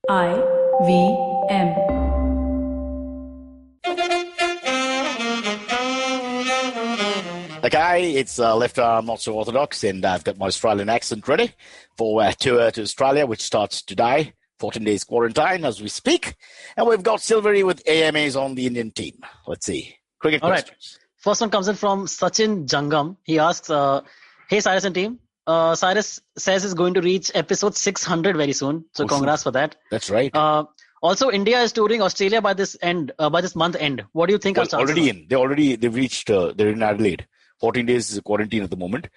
IVM. Okay, it's left arm not so orthodox, and I've got my Australian accent ready for our tour to Australia, which starts today. 14 days quarantine as we speak. And we've got Silvery with AMAs on the Indian team. Let's see. Cricket All questions. right. First one comes in from Sachin Jangam. He asks, hey, Cyrus and team. Cyrus says he's going to reach episode 600 very soon. So congrats for that. That's right. Also, India is touring Australia by this month end. What do you think? They've reached, they're in Adelaide. 14 days quarantine at the moment.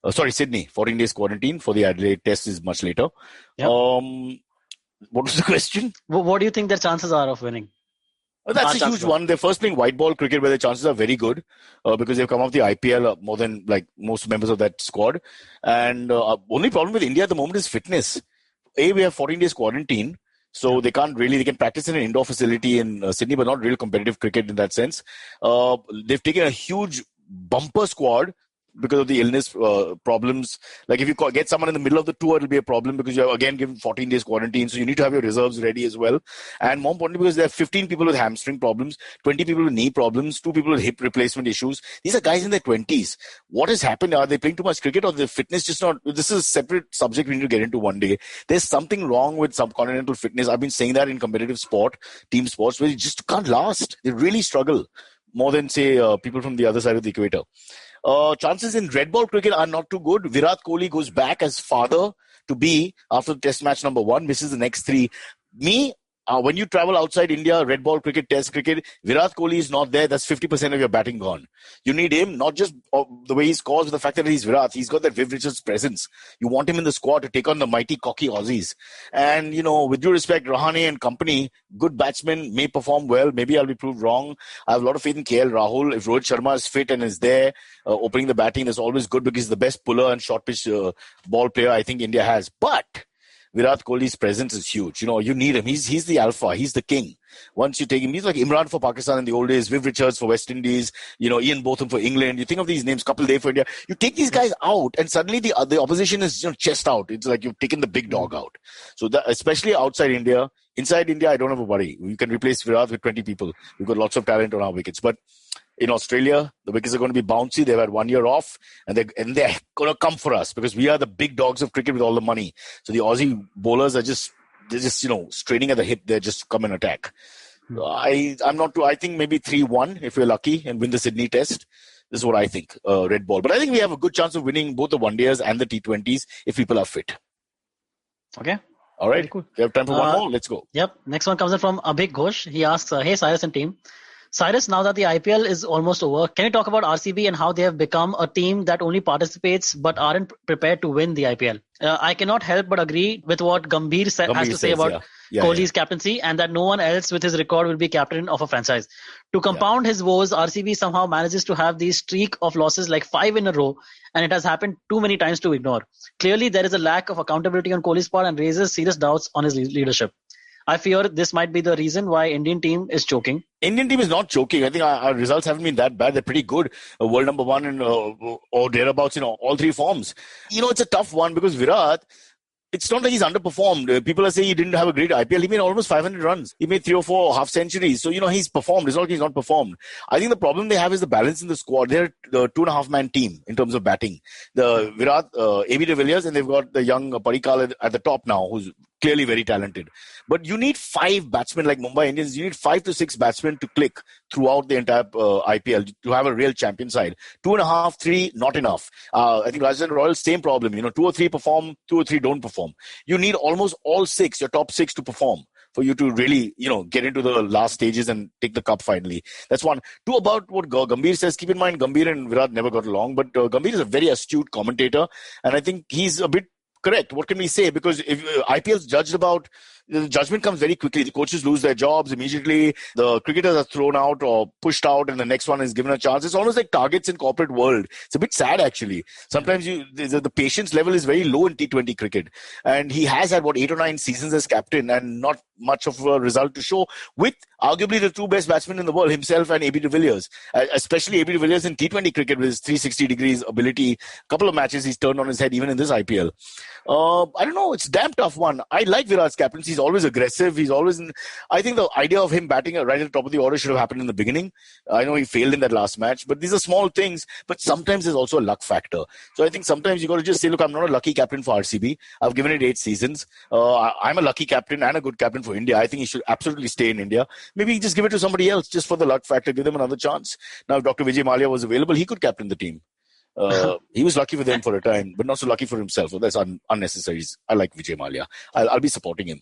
Sydney. 14 days quarantine for the Adelaide test is much later. Yep. What was the question? What do you think their chances are of winning? That's a huge one. They're first playing white ball cricket where the chances are very good because they've come off the IPL more than like most members of that squad. And only problem with India at the moment is fitness. We have 14 days quarantine. So they can practice in an indoor facility in Sydney, but not real competitive cricket in that sense. They've taken a huge bumper squad because of the illness problems. Like if you get someone in the middle of the tour, it'll be a problem because you're again given 14 days quarantine. So you need to have your reserves ready as well. And more importantly, because there are 15 people with hamstring problems, 20 people with knee problems, 2 people with hip replacement issues. These are guys in their 20s. What has happened? Are they playing too much cricket or the fitness just not? This is a separate subject we need to get into one day. There's something wrong with subcontinental fitness. I've been saying that in competitive sport, team sports, where you just can't last. They really struggle more than, say, people from the other side of the equator. Chances in red ball cricket are not too good. Virat Kohli goes back as father to be after test match number 1, misses the next 3. When you travel outside India, red ball cricket, test cricket, Virat Kohli is not there. That's 50% of your batting gone. You need him, not just the way he scores, but the fact that he's Virat. He's got that Viv Richards presence. You want him in the squad to take on the mighty, cocky Aussies. And, with due respect, Rahane and company, good batsmen, may perform well. Maybe I'll be proved wrong. I have a lot of faith in KL Rahul. If Rohit Sharma is fit and is there, opening the batting, that's always good because he's the best puller and short pitch ball player I think India has. But Virat Kohli's presence is huge. You need him. He's the alpha. He's the king. Once you take him, he's like Imran for Pakistan in the old days, Viv Richards for West Indies, Ian Botham for England. You think of these names, Kapil Dev for India. You take these guys out and suddenly the opposition is chest out. It's like you've taken the big dog out. So especially outside India. Inside India, I don't have a worry. We can replace Virat with 20 people. We've got lots of talent on our wickets. But in Australia, the wickets are going to be bouncy. They've had 1 year off, and they're going to come for us because we are the big dogs of cricket with all the money. So the Aussie bowlers are just straining at the hip. They just come and attack. I'm not too. I think maybe 3-1 if we're lucky and win the Sydney Test. This is what I think. Red ball, but I think we have a good chance of winning both the one-dayers and the T20s if people are fit. Okay. All right. Cool. We have time for one more. Let's go. Yep. Next one comes in from Abhik Ghosh. He asks, hey, Cyrus and team. Cyrus, now that the IPL is almost over, can you talk about RCB and how they have become a team that only participates but aren't prepared to win the IPL? I cannot help but agree with what Gambhir has to say about Kohli's captaincy and that no one else with his record will be captain of a franchise. To compound his woes, RCB somehow manages to have these streak of losses like 5 in a row, and it has happened too many times to ignore. Clearly, there is a lack of accountability on Kohli's part and raises serious doubts on his leadership. I fear this might be the reason why Indian team is choking. Indian team is not choking. I think our results haven't been that bad. They're pretty good. World number 1 and or thereabouts, all 3 forms. It's a tough one because Virat, it's not like he's underperformed. People are saying he didn't have a great IPL. He made almost 500 runs. He made 3 or 4 half centuries. So, he's performed. It's not like he's not performed. I think the problem they have is the balance in the squad. They're the 2.5-man team in terms of batting. The Virat, AB de Villiers, and they've got the young Padikkal at the top now, who's clearly very talented. But you need 5 batsmen like Mumbai Indians. You need 5 to 6 batsmen to click throughout the entire IPL to have a real champion side. 2.5, 3, not enough. I think Rajasthan Royals, same problem. 2 or 3 perform, 2 or 3 don't perform. You need almost all 6, your top 6 to perform for you to really, get into the last stages and take the cup finally. That's one. 2, about what Gambhir says. Keep in mind, Gambhir and Virat never got along, but Gambhir is a very astute commentator, and I think he's a bit correct. What can we say? Because if IPL is judged about, the judgment comes very quickly. The coaches lose their jobs immediately. The cricketers are thrown out or pushed out, and the next one is given a chance. It's almost like targets in corporate world. It's a bit sad, actually. Sometimes the patience level is very low in T20 cricket, and he has had 8 or 9 seasons as captain, and not much of a result to show. With arguably the 2 best batsmen in the world, himself and AB de Villiers, especially AB de Villiers in T20 cricket with his 360 degrees ability. A couple of matches he's turned on his head, even in this IPL. I don't know. It's a damn tough one. I like Virat's captaincy He's always aggressive. He's always. I think the idea of him batting right at the top of the order should have happened in the beginning. I know he failed in that last match, but these are small things. But sometimes there's also a luck factor. So I think sometimes you got to just say, look, I'm not a lucky captain for RCB. I've given it 8 seasons. I'm a lucky captain and a good captain for India. I think he should absolutely stay in India. Maybe just give it to somebody else just for the luck factor. Give them another chance. Now, if Dr. Vijay Mallya was available, he could captain the team. He was lucky for them for a time, but not so lucky for himself. So that's unnecessary. I like Vijay Mallya. I'll be supporting him.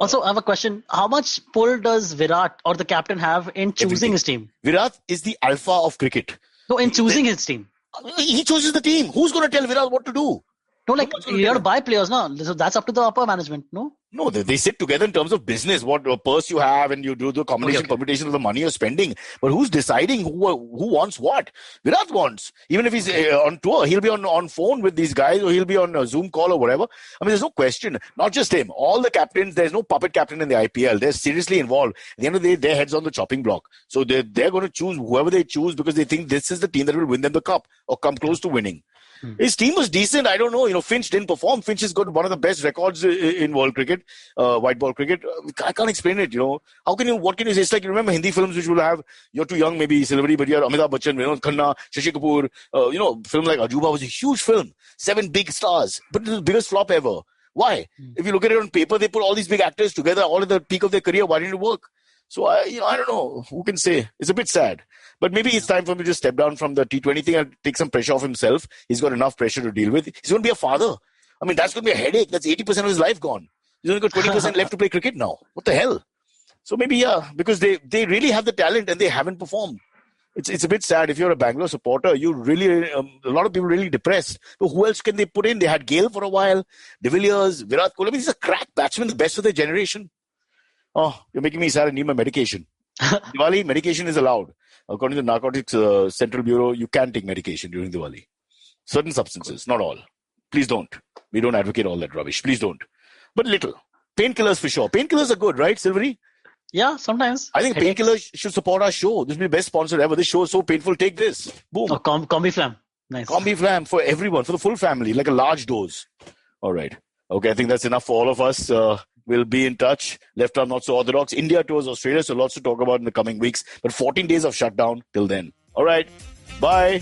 Also, I have a question. How much pull does Virat or the captain have in choosing his team? Virat is the alpha of cricket. No, in choosing his team. He chooses the team. Who's going to tell Virat what to do? No, like you have to buy players, no? So that's up to the upper management, no? No, they sit together in terms of business, what purse you have, and you do the combination, permutation of the money you're spending. But who's deciding who wants what? Virat wants. Even if he's on tour, he'll be on phone with these guys, or he'll be on a Zoom call or whatever. I mean, there's no question. Not just him. All the captains, there's no puppet captain in the IPL. They're seriously involved. At the end of the day, their head's on the chopping block. So they're going to choose whoever they choose because they think this is the team that will win them the cup or come close to winning. His team was decent. I don't know. Finch didn't perform. Finch has got one of the best records in world cricket, white ball cricket. I can't explain it. What can you say? It's like, you remember Hindi films which will have, you're too young, maybe Silvery, but you're Amitabh Bachchan, Vinod Khanna, Shashi Kapoor. Film like Ajuba was a huge film. 7 big stars, but it was the biggest flop ever. Why? If you look at it on paper, they put all these big actors together, all at the peak of their career. Why didn't it work? So, I don't know. Who can say? It's a bit sad. But maybe it's time for him to just step down from the T20 thing and take some pressure off himself. He's got enough pressure to deal with. He's going to be a father. I mean, that's going to be a headache. That's 80% of his life gone. He's only got 20% left to play cricket now. What the hell? So maybe, because they really have the talent and they haven't performed. It's a bit sad. If you're a Bangalore supporter, you really, a lot of people really depressed. But who else can they put in? They had Gale for a while, De Villiers, Virat Kohli. I mean, these are crack batsmen, the best of their generation. Oh, you're making me sad. I need my medication. Diwali, medication is allowed. According to the Narcotics Central Bureau, you can take medication during Diwali. Certain substances, not all. Please don't. We don't advocate all that rubbish. Please don't. But little. Painkillers for sure. Painkillers are good, right, Silvery? Yeah, sometimes. I think painkillers should support our show. This will be the best sponsor ever. This show is so painful. Take this. Boom. Oh, Combi Flam. Nice. Combi Flam for everyone, for the full family, like a large dose. All right. Okay, I think that's enough for all of us. We'll be in touch. Left arm not so orthodox. India tours Australia, so lots to talk about in the coming weeks. But 14 days of shutdown till then. All right. Bye.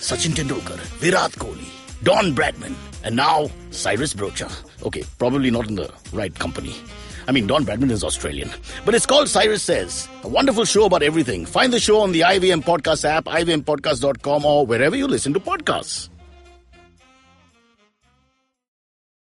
Sachin Tendulkar, Virat Kohli, Don Bradman, and now Cyrus Brocha. Okay, probably not in the right company. I mean, Don Bradman is Australian. But it's called Cyrus Says, a wonderful show about everything. Find the show on the IVM Podcast app, ivmpodcast.com, or wherever you listen to podcasts.